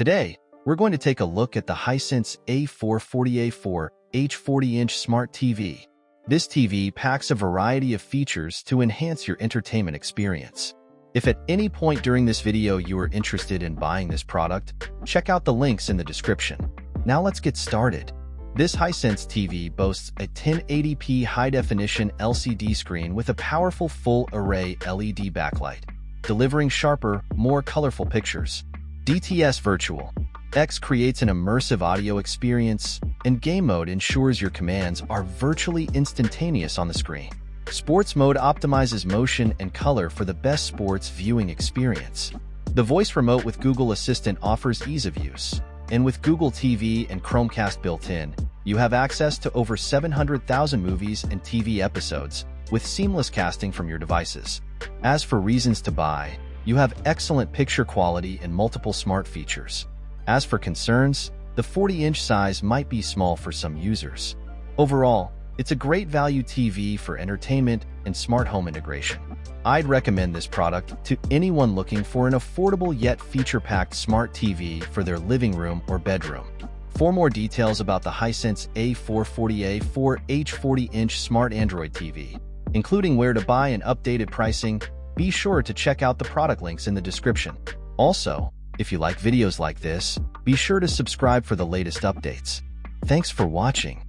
Today, we're going to take a look at the Hisense A4 40A4 H40-inch Smart TV. This TV packs a variety of features to enhance your entertainment experience. If at any point during this video you are interested in buying this product, check out the links in the description. Now let's get started. This Hisense TV boasts a 1080p high-definition LCD screen with a powerful full-array LED backlight, delivering sharper, more colorful pictures. DTS Virtual X creates an immersive audio experience, and Game Mode ensures your commands are virtually instantaneous on the screen. Sports Mode optimizes motion and color for the best sports viewing experience. The voice remote with Google Assistant offers ease of use, and with Google TV and Chromecast built in, you have access to over 700,000 movies and TV episodes with seamless casting from your devices. As for reasons to buy, you have excellent picture quality and multiple smart features. As for concerns, the 40-inch size might be small for some users. Overall, it's a great value TV for entertainment and smart home integration. I'd recommend this product to anyone looking for an affordable yet feature-packed smart TV for their living room or bedroom. For more details about the Hisense A4 40A4 H40-inch Smart Android TV, including where to buy and updated pricing, be sure to check out the product links in the description. Also, if you like videos like this, be sure to subscribe for the latest updates. Thanks for watching.